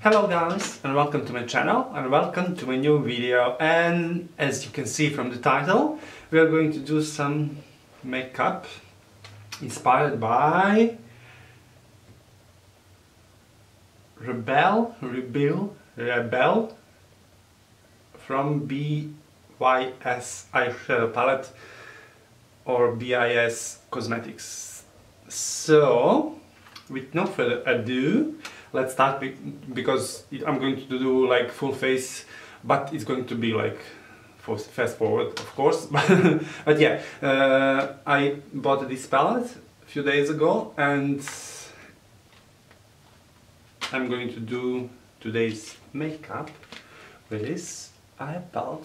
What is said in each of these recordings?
Hello guys, and welcome to my channel and welcome to my new video. And as you can see from the title, we are going to do some makeup inspired by Rebel from BYS Eyeshadow Palette or BIS Cosmetics. So, with no further ado, let's start because I'm going to do like full face, but it's going to be like fast forward, of course. But yeah, I bought this palette a few days ago and I'm going to do today's makeup with this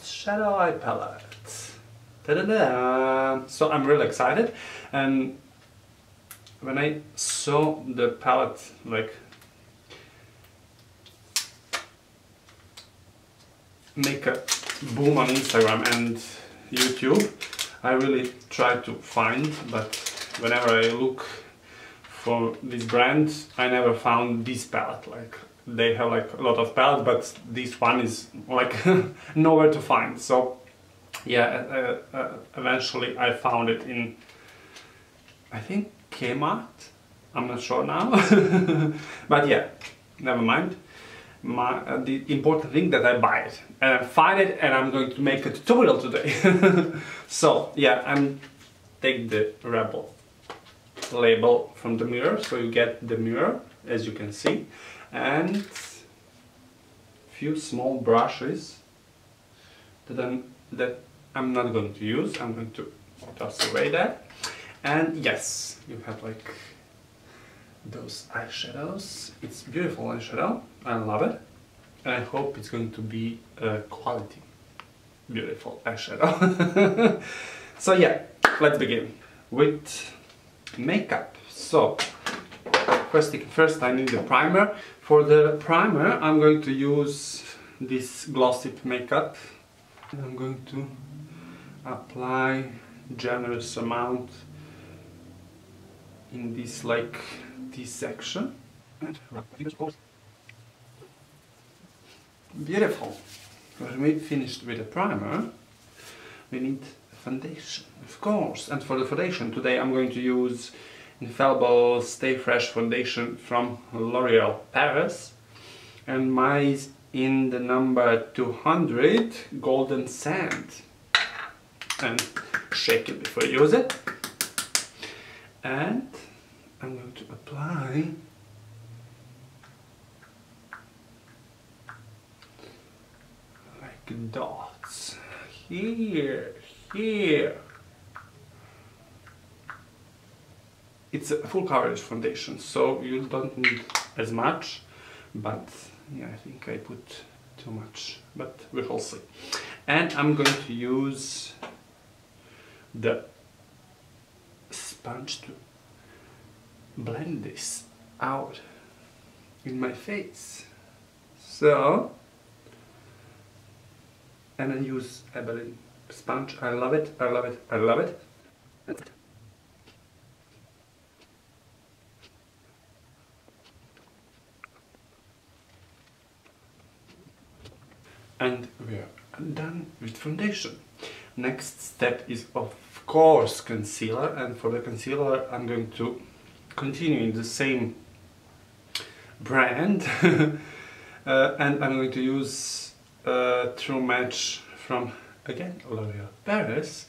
shadow eye palette. Ta-da-da! So I'm really excited, and when I saw the palette like make a boom on Instagram and YouTube, I really try to find, but whenever I look for this brand, I never found this palette. Like, they have like a lot of palettes, but this one is like nowhere to find. So yeah, eventually I found it in, I think, Kmart. I'm not sure now. But yeah, never mind. The important thing that I buy it and I find it, and I'm going to make a tutorial today. So yeah, I'm take the Rebel label from the mirror, so you get the mirror as you can see, and few small brushes that I'm not going to use. I'm going to toss away that. And yes, you have like those eyeshadows. It's beautiful eyeshadow, I love it, and I hope it's going to be a quality beautiful eyeshadow. So yeah, let's begin with makeup. So first I need the primer. For the primer I'm going to use this glossy makeup, and I'm going to apply generous amount in this section. And beautiful. When we finished with the primer, we need foundation, of course. And for the foundation today I'm going to use Infallible Stay Fresh foundation from L'Oreal Paris, and mine is in the number 200 Golden Sand. And shake it before you use it. And I'm going to apply like dots here. It's a full coverage foundation, so you don't need as much, but yeah, I think I put too much, but we will see. And I'm going to use the sponge to blend this out in my face. So, and I use Maybelline sponge. I love it, I love it, I love it. And we are done with foundation. Next step is of course concealer, and for the concealer I'm going to continue in the same brand. And I'm going to use True Match from, again, L'Oreal Paris,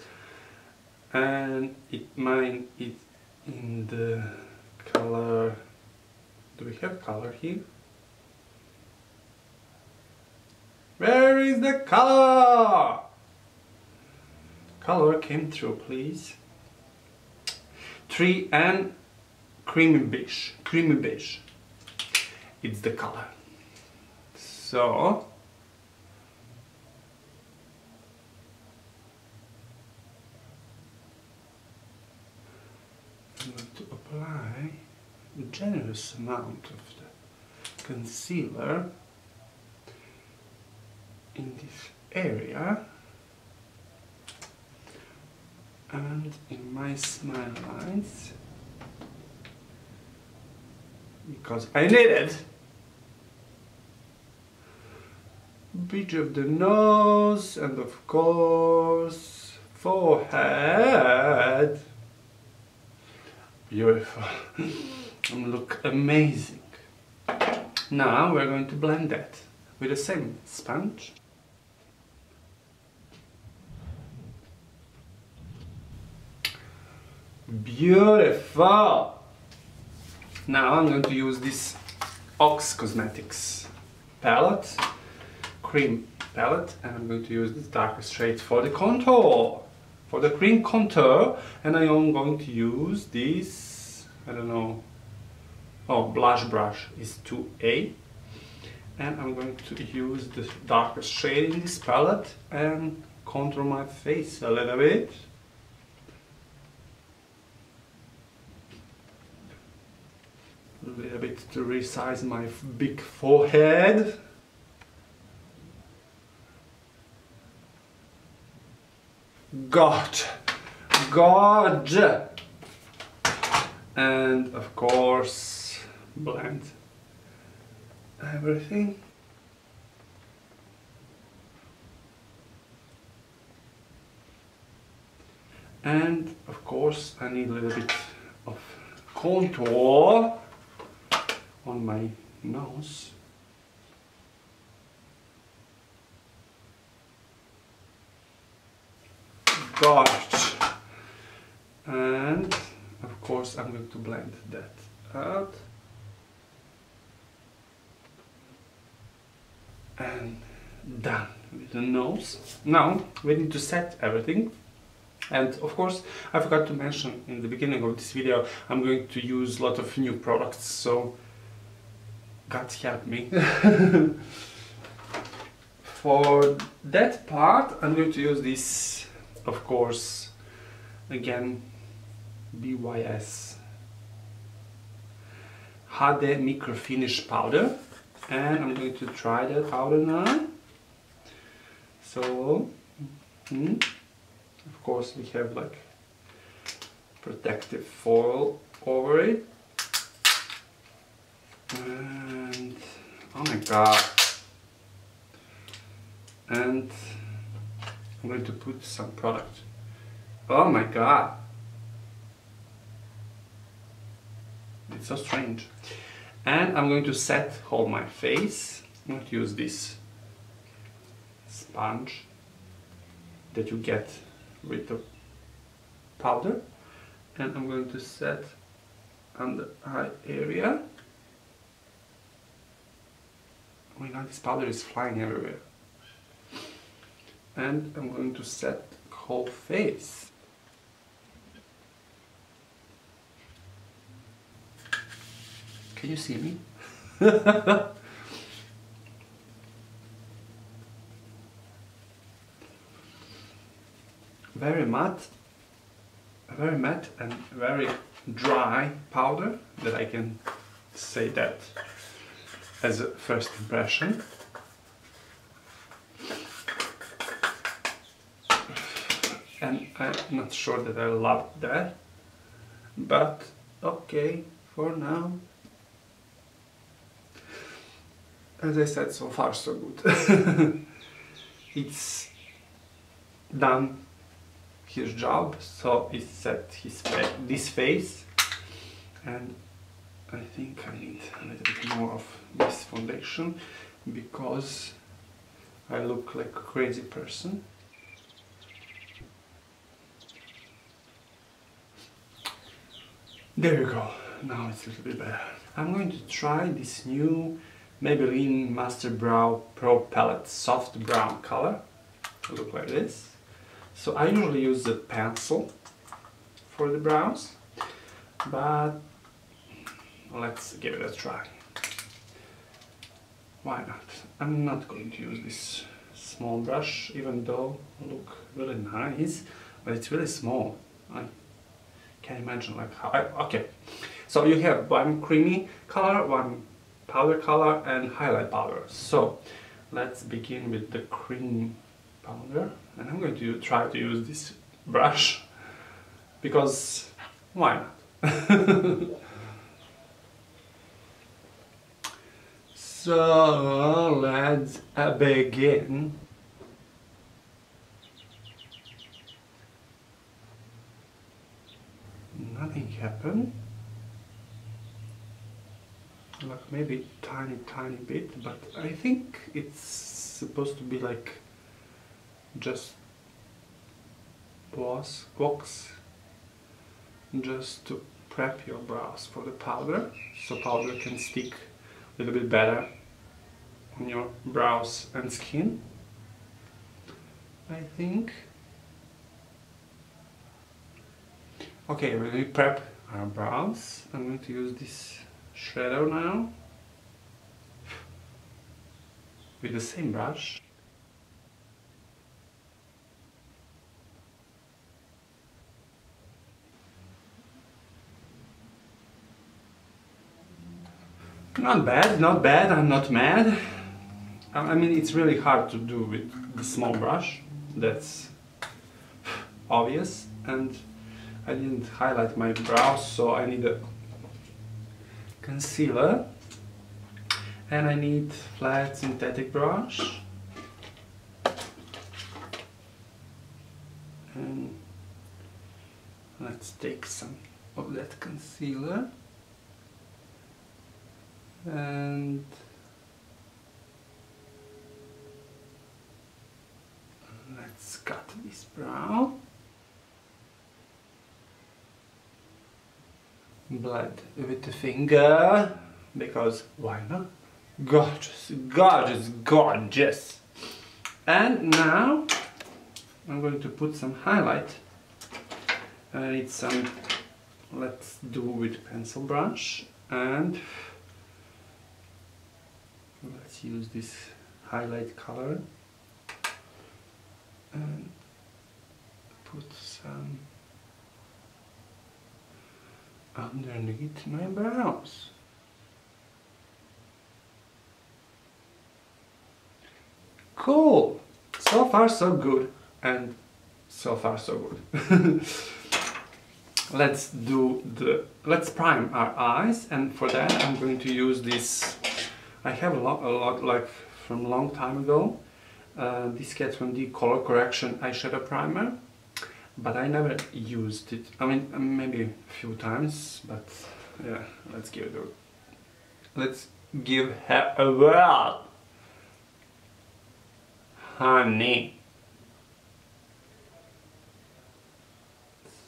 and mine is in the color, do we have color here? Where is the color? Color came through, please. 3 and creamy beige. It's the color. So I'm going to apply a generous amount of the concealer in this area and in my smile lines, because I need it. bridge of the nose, and of course forehead. Beautiful. Look amazing. Now we're going to blend that with the same sponge. Beautiful. Now I'm going to use this Ox Cosmetics palette, cream palette, and I'm going to use this darkest shade for the contour, for the cream contour, and I am going to use this, I don't know, oh, blush brush is 2A, and I'm going to use the darkest shade in this palette and contour my face a little bit. A little bit to resize my big forehead. God! And of course, blend everything. And of course, I need a little bit of contour on my nose. Gosh! And of course I'm going to blend that out. And done with the nose. Now we need to set everything. And of course I forgot to mention in the beginning of this video, I'm going to use a lot of new products, so God help me. For that part I'm going to use this, of course, again, BYS HD Micro Finish Powder, and I'm going to try that powder now. So, of course we have like protective foil over it. And oh my god, and I'm going to put some product. Oh my god, it's so strange. And I'm going to set all my face. I'm going to use this sponge that you get with the powder, and I'm going to set on the eye area. Oh my god, this powder is flying everywhere. And I'm going to set the whole face. Can you see me? Very matte and very dry powder, that I can say that as a first impression. And I'm not sure that I love that, but okay, for now. As I said, so far so good. It's done his job, so it set this face, and I think I need a little bit more of this foundation because I look like a crazy person. There you go, now it's a little bit better. I'm going to try this new Maybelline Master Brow Pro Palette Soft Brown color. It'll look like this. So I usually use the pencil for the brows, but let's give it a try. Why not? I'm not going to use this small brush, even though it looks really nice, but it's really small. I can't imagine like how. Okay, so you have one creamy color, one powder color, and highlight powder. So let's begin with the cream powder, and I'm going to try to use this brush because why not? So let's begin. Nothing happened. Like maybe tiny bit, but I think it's supposed to be like just wax just to prep your brows for the powder, so powder can stick a little bit better on your brows and skin, I think. Okay, when we prep our brows, I'm going to use this shadow now with the same brush. Not bad, not bad, I'm not mad. I mean, it's really hard to do with the small brush, that's obvious, and I didn't highlight my brows, so I need a concealer, and I need flat synthetic brush, and let's take some of that concealer and let's cut this brow. Blend with the finger, because why not? Gorgeous, gorgeous, gorgeous! And now I'm going to put some highlight. I need some, let's do with pencil brush, and let's use this highlight color and put some underneath my brows. Cool! So far so good, and so far so good. Let's prime our eyes, and for that I'm going to use this. I have a lot like from a long time ago. This Kat Von D color correction eyeshadow primer, but I never used it. I mean, maybe a few times, but yeah, let's give it a. Let's give her a whirl, honey.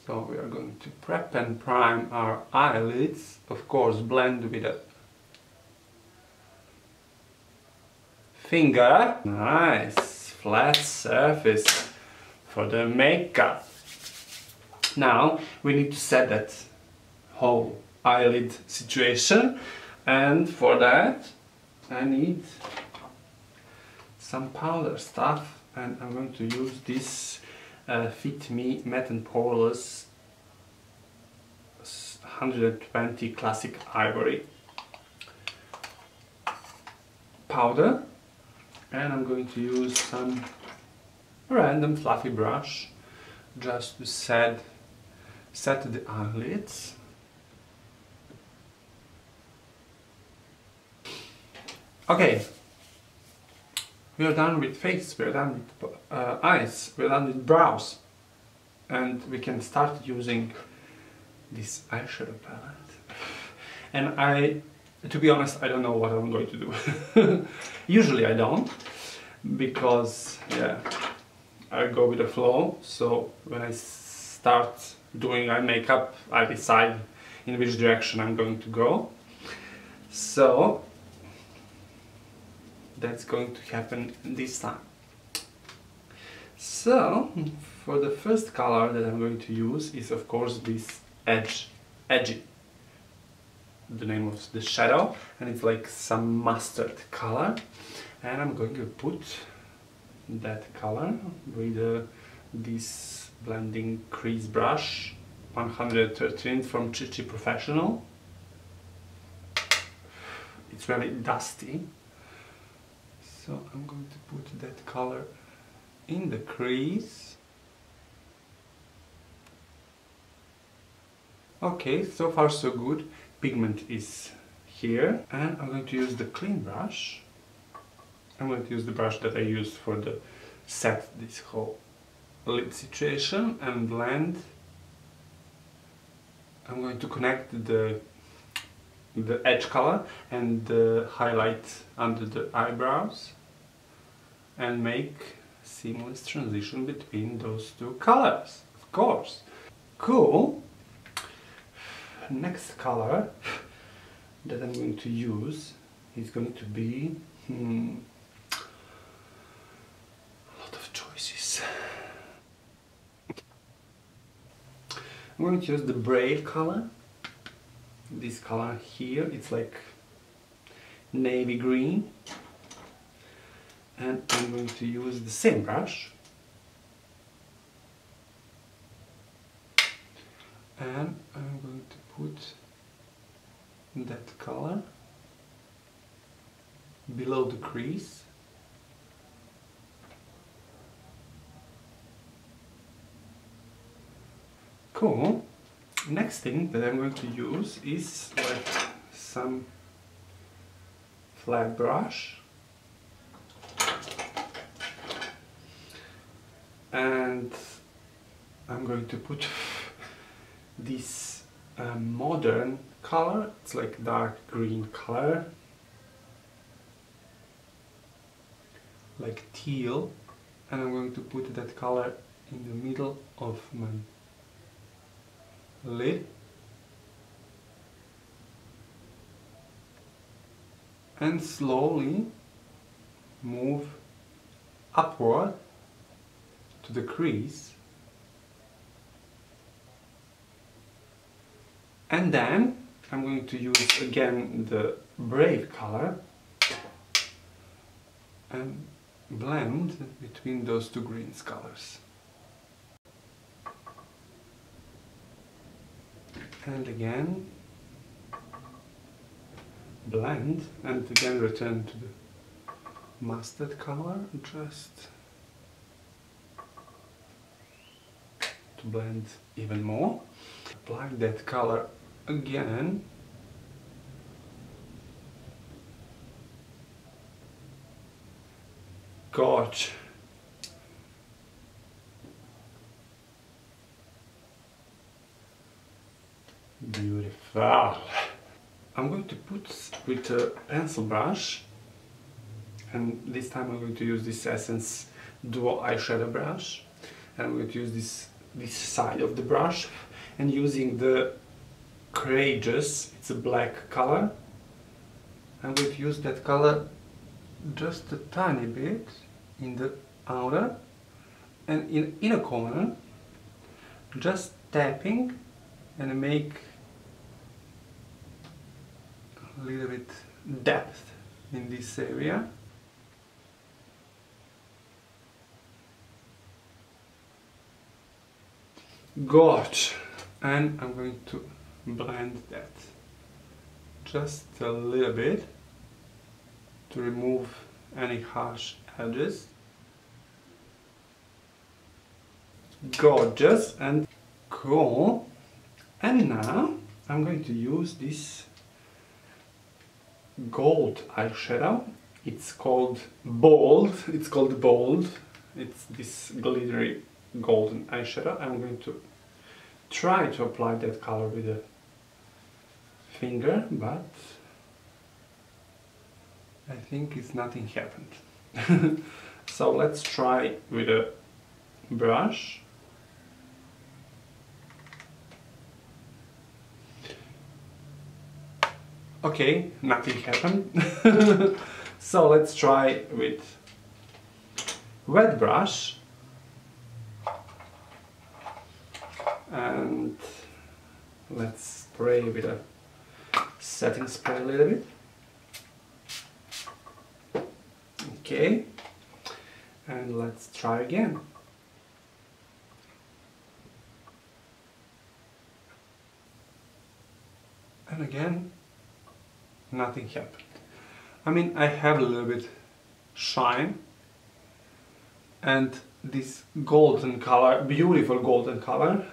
So we are going to prep and prime our eyelids, of course blend with a finger. Nice flat surface for the makeup. Now we need to set that whole eyelid situation, and for that I need some powder stuff, and I'm going to use this Fit Me Matte and Poreless 120 Classic Ivory powder, and I'm going to use some random fluffy brush just to set the eyelids. Okay, we are done with face, we are done with eyes, we are done with brows, and we can start using this eyeshadow palette. And to be honest, I don't know what I'm going to do. Usually I don't, because yeah, I go with the flow. So when I start doing eye makeup, I decide in which direction I'm going to go. So that's going to happen this time. So for the first color that I'm going to use is of course this edgy. The name of the shadow, and it's like some mustard color, and I'm going to put that color with this blending crease brush 113 from Chi Professional. It's very dusty, so I'm going to put that color in the crease. Okay, so far so good. Pigment is here, and I'm going to use the clean brush. I'm going to use the brush that I used for the set this whole lid situation and blend. I'm going to connect the edge color and the highlight under the eyebrows and make seamless transition between those two colors, of course. Cool. Next color that I'm going to use is going to be a lot of choices. I'm going to use the Brave color. This color here, it's like navy green, and I'm going to use the same brush and I'm going to put that color below the crease. Cool. Next thing that I'm going to use is like some flat brush, and I'm going to put this modern color. It's like dark green color, like teal, and I'm going to put that color in the middle of my lid and slowly move upward to the crease, and then I'm going to use again the Brave color and blend between those two green colors. And again blend, and again return to the mustard color just to blend even more. Apply that color again. Gorge. Beautiful. I'm going to put with a pencil brush, and this time I'm going to use this Essence Duo Eyeshadow brush, and I'm going to use this side of the brush, and using the Courageous, it's a black color, I'm going to use that color just a tiny bit in the outer and in inner corner, just tapping and make a little bit depth in this area. Gorge. And I'm going to blend that just a little bit to remove any harsh edges. Gorgeous and cool. And now I'm going to use this gold eyeshadow. It's called Bold. It's this glittery golden eyeshadow. I'm going to try to apply that color with a finger, but I think it's nothing happened. So let's try with a brush. Okay, nothing happened. So let's try with wet brush and let's spray with a setting spray a little bit. Okay, and let's try again. And again, nothing happened. I mean, I have a little bit shine, and this golden color, beautiful golden color.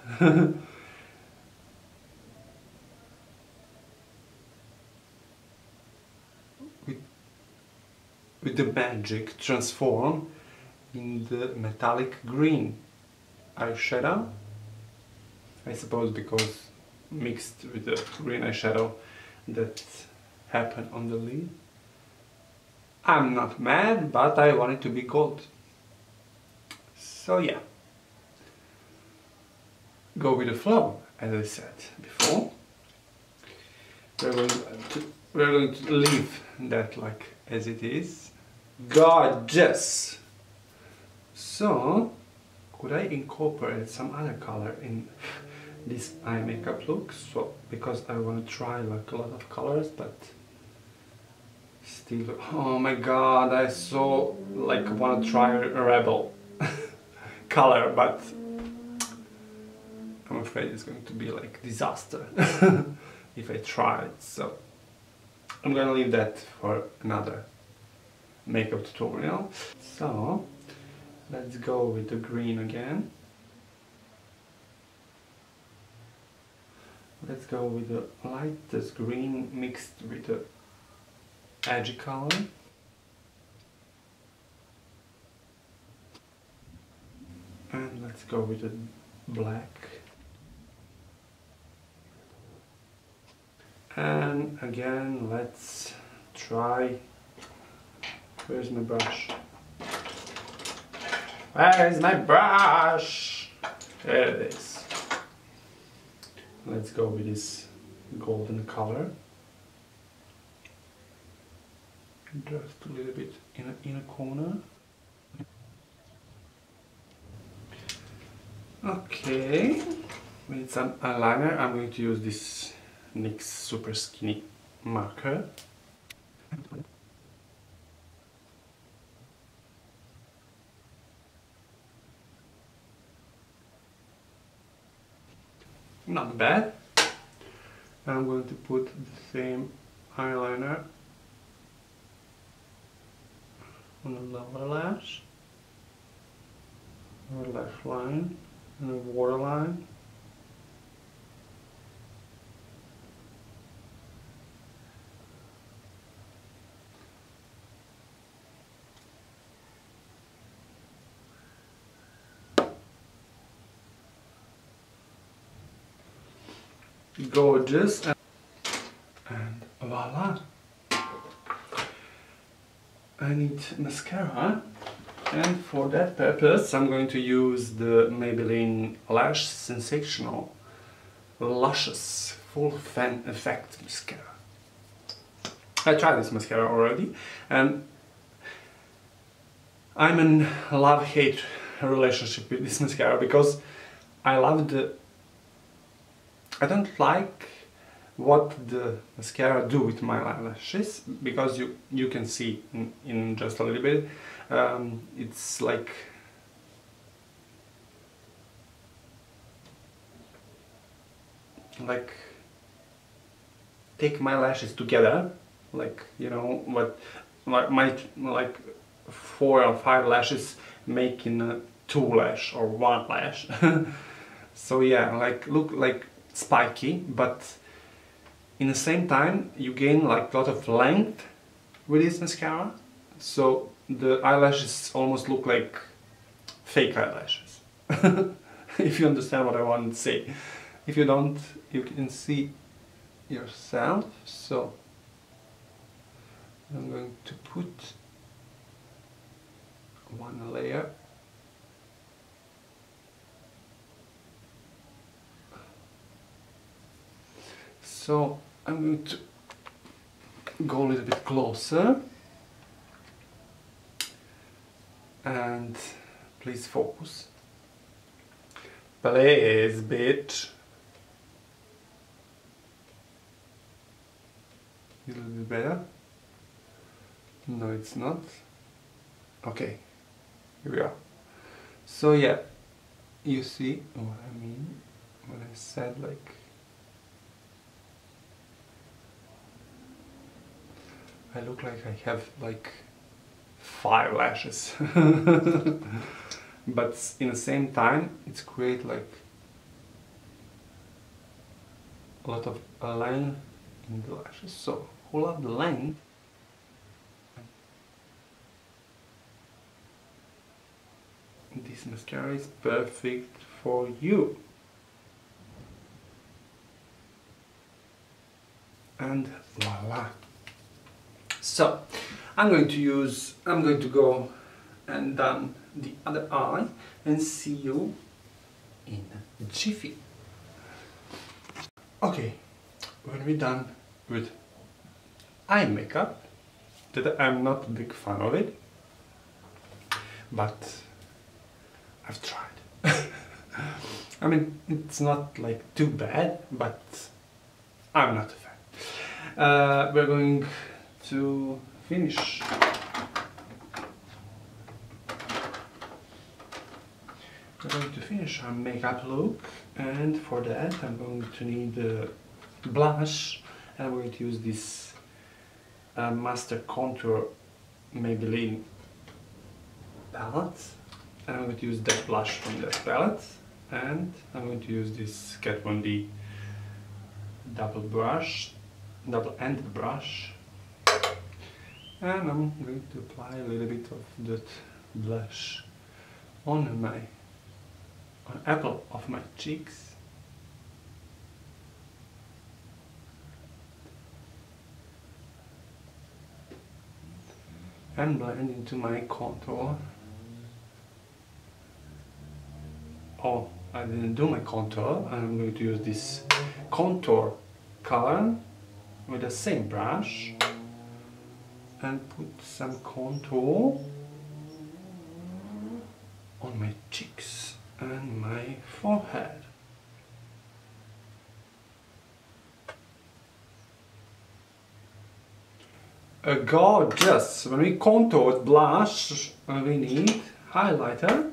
with the magic transform in the metallic green eyeshadow. I suppose because mixed with the green eyeshadow that happened on the lid. I'm not mad, but I want it to be gold. So yeah, go with the flow, as I said before. We're going to leave that like as it is. Gorgeous! So, could I incorporate some other color in this eye makeup look? So, because I want to try like a lot of colors, but still, oh my god, I so like want to try a rebel color, but I'm afraid it's going to be like disaster if I try it. So I'm gonna leave that for another makeup tutorial. So let's go with the green again. Let's go with the lightest green mixed with the edgy color. And let's go with the black. And again, let's try. Where's my brush? Where is my brush? There it is. Let's go with this golden color. Just a little bit in a corner. Okay, with some eyeliner, I'm going to use this NYX Super Skinny marker. Not bad. I'm going to put the same eyeliner on the lower lash, or lash line, and a waterline. Gorgeous, and voila! I need mascara, and for that purpose I'm going to use the Maybelline Lash Sensational Luscious Full Fan Effect Mascara. I tried this mascara already, and I'm in a love-hate relationship with this mascara because I don't like what the mascara do with my eyelashes, because you can see in just a little bit, it's like take my lashes together, like, you know what, my like 4 or 5 lashes making a 2 lash or 1 lash. So yeah, like look like spiky, but in the same time you gain like a lot of length with this mascara, so the eyelashes almost look like fake eyelashes. If you understand what I want to say. If you don't, you can see yourself. So I'm going to put 1 layer. So I'm going to go a little bit closer, and please focus. Please, bitch. A little bit better. No, it's not. Okay, here we are. So yeah, you see what I mean when I said like I look like I have like 5 lashes. But in the same time it's create like a lot of line in the lashes. So hold up the line this mascara is perfect for you. And voila. So I'm going to go and done the other eye and see you in a jiffy. Okay, when we're done with eye makeup, that I'm not a big fan of it, but I've tried. I mean, it's not like too bad, but I'm not a fan. We're going to finish. We're going to finish our makeup look, and for that I'm going to need a blush, and I'm going to use this Master Contour Maybelline palette, and I'm going to use that blush from that palette, and I'm going to use this Kat Von D double-ended brush, and I'm going to apply a little bit of that blush on apple of my cheeks. And blend into my contour. Oh, I didn't do my contour. I'm going to use this contour color with the same brush and put some contour on my cheeks and my forehead. Gorgeous! When we contour with blush, we need highlighter,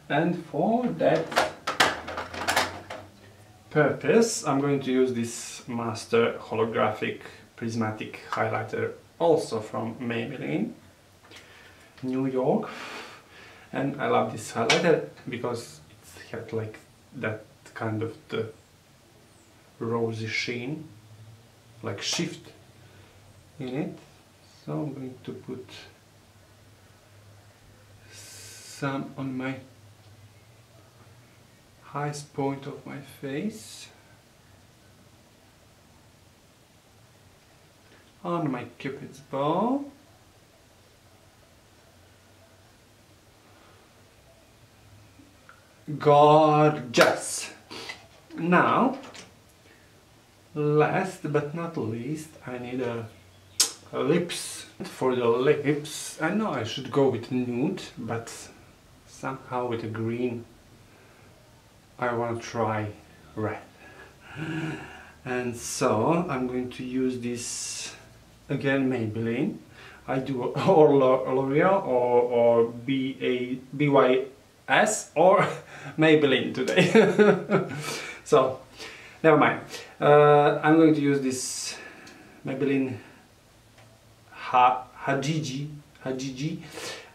and for that purpose I'm going to use this Master Holographic Prismatic Highlighter, also from Maybelline, New York. And I love this highlighter because it has like that kind of the rosy sheen, like shift in it. So I'm going to put some on my highest point of my face, on my cupid's bow, gorgeous! Now, last but not least, I need lips. For the lips, I know I should go with nude, but somehow with a green I want to try red. And so I'm going to use this again Maybelline. I do or L'Oreal or BYS or Maybelline today. So never mind. I'm going to use this Maybelline Hajiji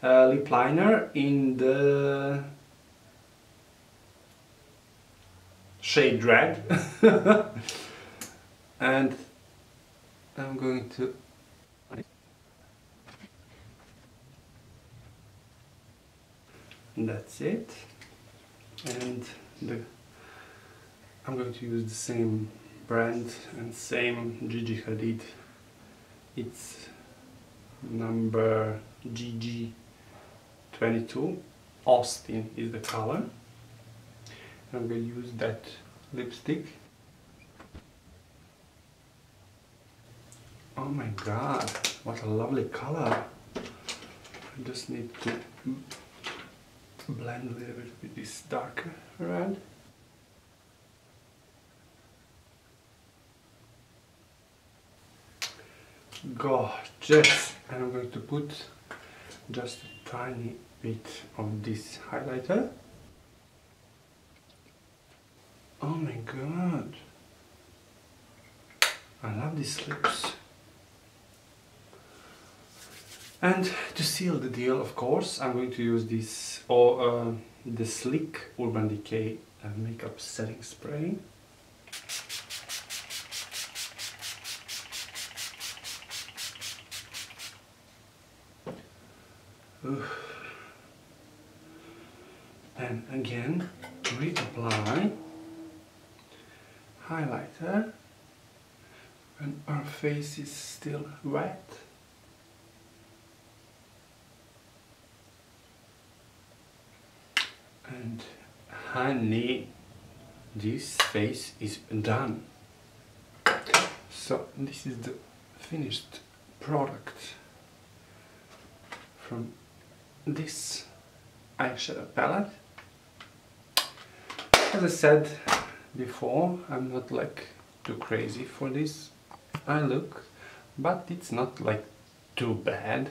lip liner in the shade red. And I'm going to that's it. And I'm going to use the same brand and same Gigi Hadid. It's number GG22. Austin is the color. I'm going to use that lipstick. Oh my god, what a lovely color. I just need to blend a little bit with this darker red. Gorgeous! And I'm going to put just a tiny bit of this highlighter. Oh my god! I love these lips. And to seal the deal, of course, I'm going to use this the Sleek Urban Decay makeup setting spray. And again, reapply highlighter when our face is still wet. And honey, this face is done. So this is the finished product from this eyeshadow palette. As I said before, I'm not like too crazy for this eye look, but it's not like too bad.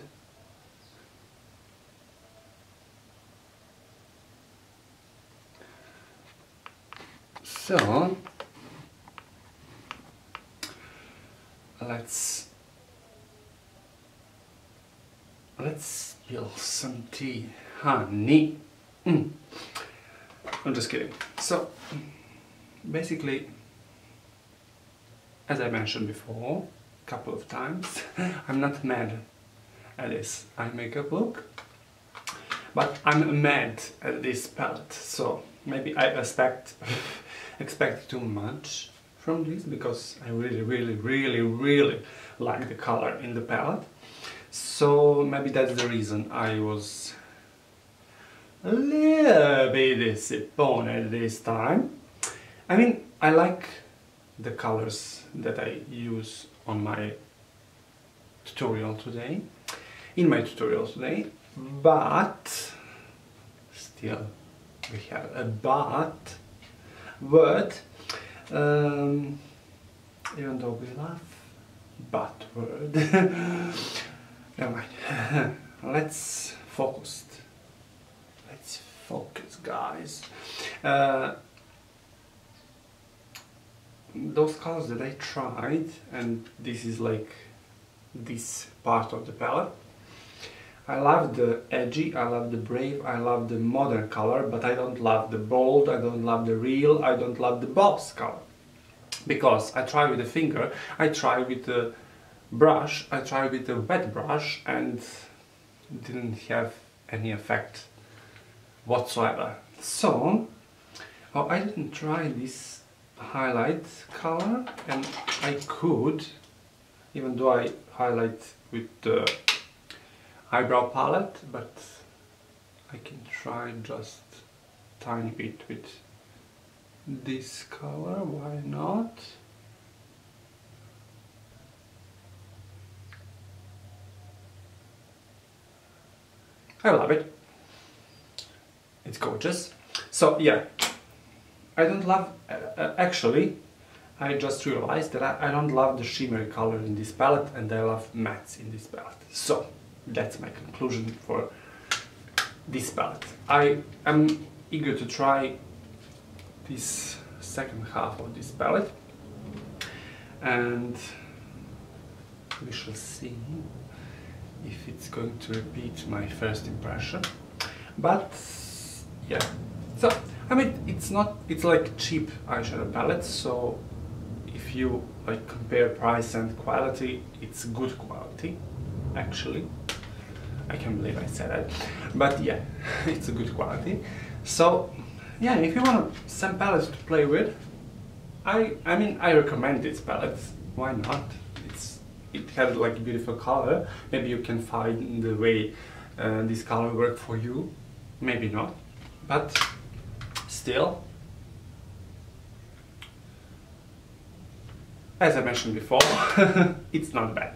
So let's spill some tea, honey. I'm just kidding. So basically, as I mentioned before a couple of times, I'm not mad at this eye makeup look, but I'm mad at this palette. So maybe I expect too much from this, because I really like the color in the palette. So maybe that's the reason I was a little bit disappointed this time. I mean, I like the colors that I use on my tutorial today, but still we have a but, even though we love but word, never mind. Let's focus, guys. Those colors that I tried, and this is like this part of the palette, I love the edgy, I love the brave, I love the modern color, but I don't love the bold, I don't love the real, I don't love the boss color. Because I try with the finger, I try with the brush, I try with the wet brush, and didn't have any effect whatsoever. So, I didn't try this highlight color, and I could, even though I highlight with the eyebrow palette, but I can try just tiny bit with this color, why not? I love it. It's gorgeous. So yeah, I don't love, actually, I just realized that I don't love the shimmery color in this palette, and I love mattes in this palette. So that's my conclusion for this palette. I am eager to try this second half of this palette, and we shall see if it's going to repeat my first impression. But yeah, so I mean, it's like cheap eyeshadow palette, so if you like compare price and quality, it's good quality actually. I can't believe I said that, but yeah, it's a good quality. So yeah, if you want some palettes to play with, I mean, I recommend this palette. Why not? It has like a beautiful color. Maybe you can find the way this color work for you. Maybe not, but still, as I mentioned before, it's not bad.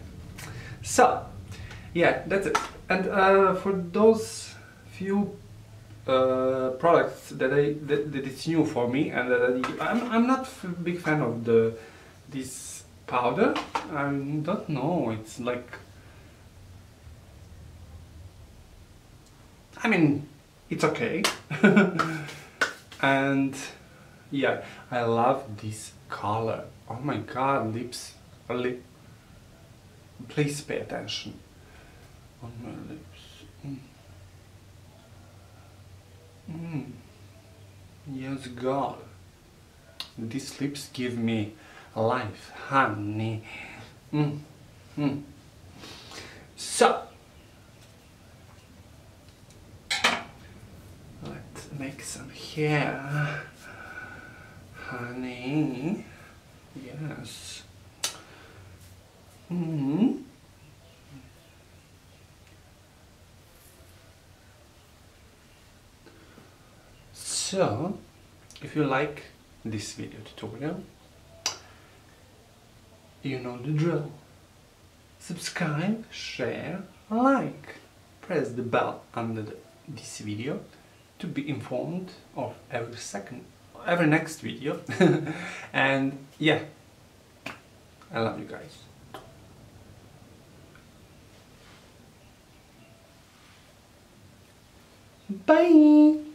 So yeah, that's it. And for those few products that it's new for me, and that I'm not a big fan of this powder. I don't know, it's like, I mean, it's okay. And yeah, I love this color. Oh my god, lips, please pay attention on my lips. Yes, God, these lips give me life, honey. So let make some hair. Honey. Yes. So, if you like this video tutorial, you know the drill. Subscribe, share, like. Press the bell under this video to be informed of every next video. And yeah, I love you guys. Bye!